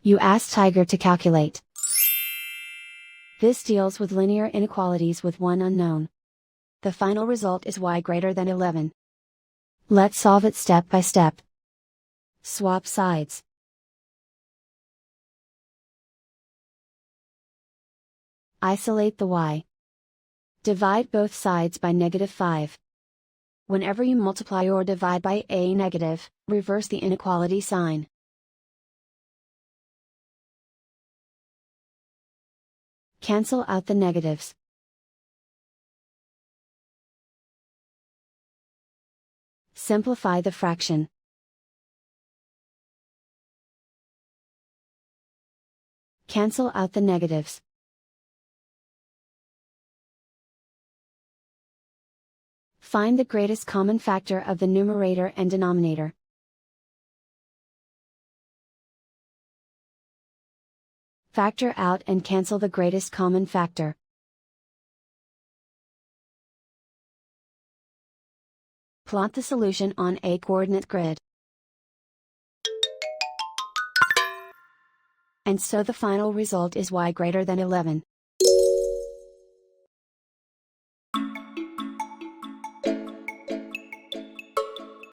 You ask Tiger to calculate. This deals with linear inequalities with one unknown. The final result is y greater than 11. Let's solve it step by step. Swap sides. Isolate the y. Divide both sides by -5. Whenever you multiply or divide by a negative, reverse the inequality sign. Cancel out the negatives. Simplify the fraction. Cancel out the negatives. Find the greatest common factor of the numerator and denominator. Factor out and cancel the greatest common factor. Plot the solution on a coordinate grid. And so the final result is y greater than 11.